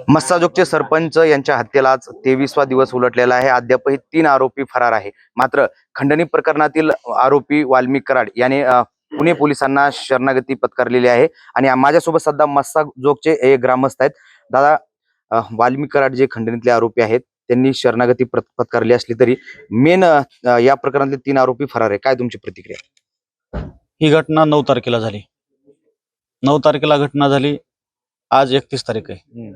मस्साजोगचे सरपंच यांच्या हत्येला आज 23वा दिवस उलटलेला आहे. अद्यापही 3 आरोपी फरार आहे. मात्र खंडणी प्रकरणातील आरोपी वाल्मिक कराड याने पुणे पोलिसांना शरणागती पत्करलेली आहे. आणि माझ्यासोबत सध्या मस्साजोगचे एक ग्रामस्थ आहेत. दादा, वाल्मिक कराड जे खंडणीतले आरोपी आहेत त्यांनी शरणागती पत्करली असली तरी मेन या प्रकरणातले 3 आरोपी फरार आहे. काय तुमची प्रतिक्रिया? ही घटना 9 तारखेला झाली. 9 तारखेला घटना झाली. आज 31 तारीख आहे.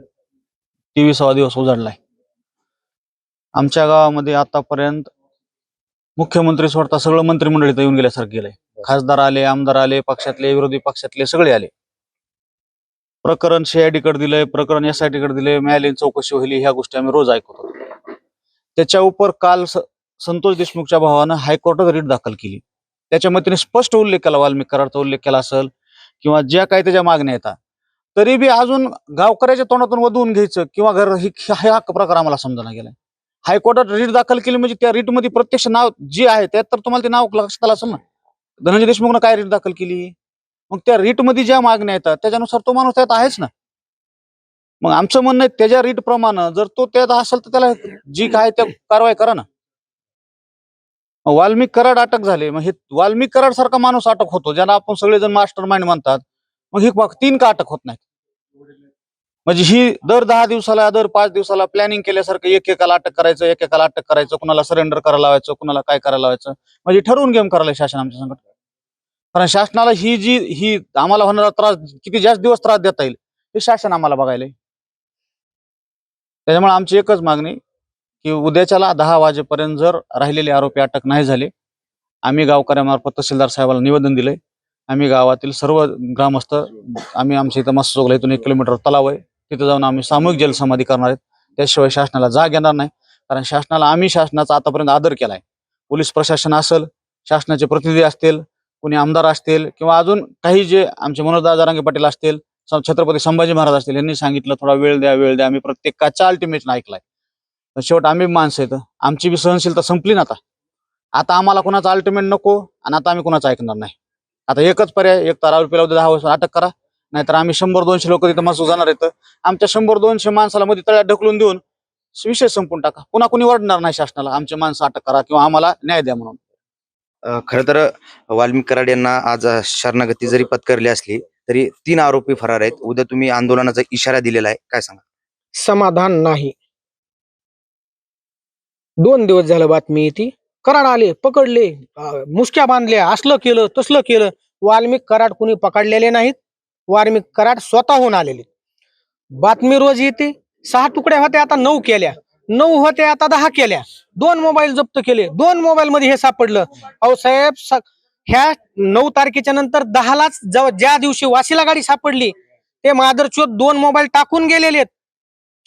23वा दिवस उजाडलाय. आमच्या गावामध्ये आतापर्यंत मुख्यमंत्री सोडता सगळं मंत्रिमंडळ इथं येऊन गेल्यासारखं गेलंय. खासदार आले, आमदार आले, पक्षातले विरोधी पक्षातले सगळे आले. प्रकरण CID कडे दिलंय, प्रकरण SIT कडे दिलंय, न्यायालयीन चौकशी होईल, ह्या गोष्टी आम्ही रोज ऐकत होतो. त्याच्या उपर काल संतोष देशमुखच्या भावानं हायकोर्टात रीट दाखल केली. त्याच्या तिने स्पष्ट उल्लेख केला, वाल्मिक कराडचा उल्लेख केला असेल किंवा ज्या काही त्याच्या मागण्या येतात, तरी बी अजून गावकऱ्याच्या तोंडातून वधवून घ्यायचं किंवा घर हा प्रकार आम्हाला समजला गेलाय. हायकोर्टात रीट दाखल केली म्हणजे त्या रीट मध्ये प्रत्यक्ष नाव जे आहे त्यात तर तुम्हाला ते नाव लक्षात आलं असेल ना. धनंजय देशमुखनं काय रीट दाखल केली, मग त्या रीट मध्ये ज्या मागण्या येतात त्याच्यानुसार तो माणूस त्यात आहेच ना. मग आमचं म्हणणं आहे त्याच्या रीट प्रमाणे जर तो त्यात असेल तर त्याला जी काय त्या कारवाई करा ना. वाल्मिक कराड अटक झाले, मग हे वाल्मिक कराड सारखा माणूस अटक होतो ज्यांना आपण सगळेजण मास्टर माइंड म्हणतात, मग हे 3 का अटक होत नाहीत? म्हणजे ही दर 10 दिवसाला दर 5 दिवसाला प्लॅनिंग केल्यासारखं एकेकाला अटक करायचं, एकेकाला अटक करायचं, कुणाला सरेंडर करायला लावायचं, कुणाला काय करायला लावायचं, म्हणजे ठरवून गेम करायला शासन आमच्या संकट. कारण शासनाला ही आम्हाला होणारा त्रास किती जास्त दिवस त्रास देता येईल हे शासन आम्हाला बघायला. त्याच्यामुळे आमची एकच मागणी की उद्याच्याला 10 वाजेपर्यंत जर राहिलेले आरोपी अटक नाही झाले, आम्ही गावकऱ्यामार्फत तहसीलदार साहेबांना निवेदन दिलंय. आम्ही गावातील सर्व ग्रामस्थ आम्ही आमच्या इथं मस्साजोगला इथून 1 किलोमीटर तलाव आहे, तिथं जाऊन आम्ही सामूहिक जलसमाधी करणार आहेत. त्याशिवाय शासनाला जाग येणार नाही. कारण आम्ही शासनाचा आतापर्यंत आदर केलाय. पोलीस प्रशासन असेल, शासनाचे प्रतिनिधी असतील, कोणी आमदार असतील किंवा अजून काही जे आमचे मनोजदादा जरांगे पाटील असतील, छत्रपती संभाजी महाराज असतील, यांनी सांगितलं थोडा वेळ द्या वेळ द्या. आम्ही प्रत्येकाच्या अल्टिमेटन ऐकलाय. शेवट आम्ही माणसं येतं, आमची बी सहनशीलता संपली ना. आता आम्हाला कोणाचा अल्टिमेट नको आणि आता आम्ही कोणाचं ऐकणार नाही. आता एकच पर्याय, एक तर आरोपीला 10 वर्ष अटक करा, नाहीतर आम्ही 100-200 लोक तिथं मस्त जाणार आहेत. आमच्या 100-200 माणसाला मध्ये तळ्यात ढकलून देऊन विषय संपून टाका. पुन्हा कोणी वाढणार नाही शासनाला आमचे माणसं अटक करा किंवा आम्हाला न्याय द्या म्हणून. खरं तर वाल्मिक कराड यांना आज शरणागती जरी पत्करली असली तरी 3 आरोपी फरार आहेत. उद्या तुम्ही आंदोलनाचा इशारा दिलेला आहे, काय सांगा? समाधान नाही. 2 दिवस झालं बातमी ती कराड आले, पकडले, मुसक्या बांधल्या, असलं केलं तसलं केलं. वाल्मिक कराड कुणी पकडलेले नाहीत. वाल्मिक कराड स्वतःहून आलेले. बातमी रोज येते. 6 तुकड्या होत्या, आता 9 केल्या. 9 होत्या, आता 10 केल्या. 2 मोबाईल जप्त केले. 2 मोबाईल मध्ये हे सापडलं. अहो साहेब, ह्या 9 तारखेच्या नंतर 10लाच ज्या दिवशी वाशीला गाडी सापडली ते मादरचोद 2 मोबाईल टाकून गेलेले.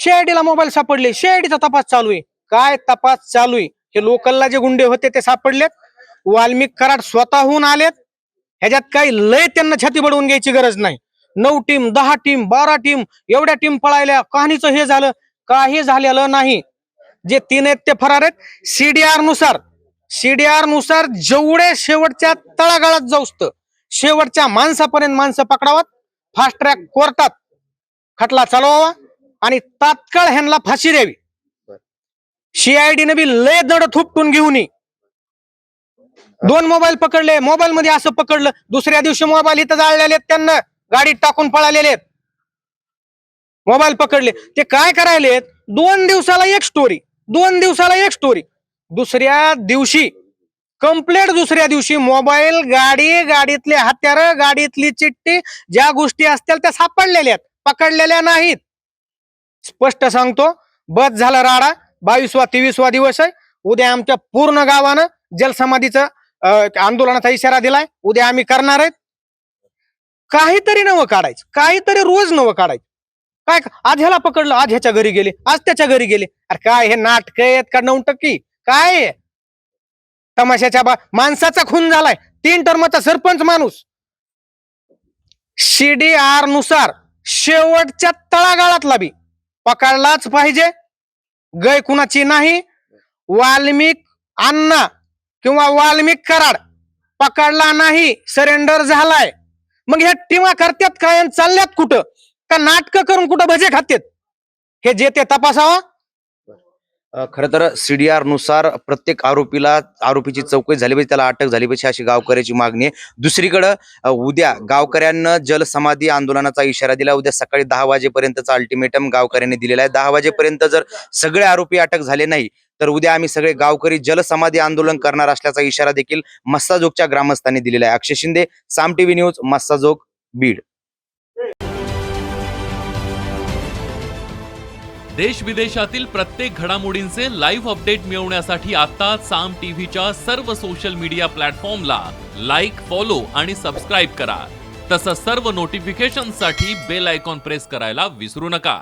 CID मोबाईल सापडले. CID तपास चालू आहे. काय तपास चालू आहे? हे लोकलला जे गुंडे होते ते सापडलेत. वाल्मिक कराड स्वतःहून आलेत. ह्याच्यात काही लय त्यांना छाती बडवून घ्यायची गरज नाही. 9 टीम, 10 टीम, 12 टीम, एवढ्या टीम पळायल्या, कहाणीचं हे झालं, काही झालेलं नाही. जे 3 आहेत ते फरार आहेत. CDR नुसार जेवढे शेवटच्या तळागाळात जाऊस्त शेवटच्या माणसापर्यंत माणसं पकडावात, फास्ट ट्रॅक कोर्टात खटला चालवावा आणि तात्काळ ह्यांना फाशी द्यावी. CID ने बी लय दड थुपटून घेऊन 2 मोबाईल पकडले. मोबाईल मध्ये असं पकडलं, दुसऱ्या दिवशी मोबाईल इथं जाळलेले, त्यांना गाडीत टाकून पळालेले. मोबाईल पकडले. ते काय करायलेत, 2 दिवसाला एक स्टोरी, 2 दिवसाला एक स्टोरी. दुसऱ्या दिवशी मोबाईल, गाडी, गाडीतले हत्यार, गाडीतली चिठ्ठी, ज्या गोष्टी असतील त्या सापडलेल्या आहेत, पकडलेल्या नाहीत. स्पष्ट सांगतो, बस झाला राडा. 22वा-23वा दिवस आहे. उद्या आमच्या पूर्ण गावानं जलसमाधीचं आंदोलनाचा इशारा दिलाय. उद्या आम्ही करणार आहेत. काहीतरी नवं काढायचं, काहीतरी रोज नवं काढायचं. काय आज ह्याला पकडलं, आज ह्याच्या घरी गेले, आज त्याच्या घरी गेले. अरे काय हे नाटक आहेत का नौटंकी? काय तमाशाच्या माणसाचा खून झालाय. 3 टर्मचा सरपंच माणूस. CDR नुसार शेवटच्या तळागाळातला बी पकडलाच पाहिजे. गय कुणाची नाही. वाल्मिक अण्णा किंवा वाल्मिक कराड पकडला नाही, सरेंडर झालाय. मग ह्या टीमा करतात काय आणि चालल्यात कुठं, का नाटकं करून कुठं भजे खात्यात, हे जे ते तपासावा. खरं तर CDR नुसार प्रत्येक आरोपीची चौकशी झाली पाहिजे, त्याला अटक झाली पाहिजे अशी गावकऱ्याची मागणी आहे. दुसरीकडं उद्या गावकऱ्यांना जलसमाधी आंदोलनाचा इशारा दिला. उद्या सकाळी 10 वाजेपर्यंतचा अल्टिमेटम गावकऱ्यांनी दिलेला आहे. 10 वाजेपर्यंत जर सगळे आरोपी अटक झाले नाही तर उद्या आम्ही सगळे गावकरी जलसमाधी आंदोलन करणार असल्याचा इशारा देखील मस्साजोगच्या ग्रामस्थांनी दिलेला आहे. अक्षय शिंदे, साम TV न्यूज, मस्साजोग, बीड. देश विदेशातील प्रत्येक घडामोडींचे लाईव्ह अपडेट मिळवण्यासाठी आता साम टीव्हीच्या सर्व सोशल मीडिया प्लॅटफॉर्मला लाईक, फॉलो आणि सबस्क्राईब करा. तसंच सर्व नोटिफिकेशनसाठी बेल आयकॉन प्रेस करायला विसरू नका.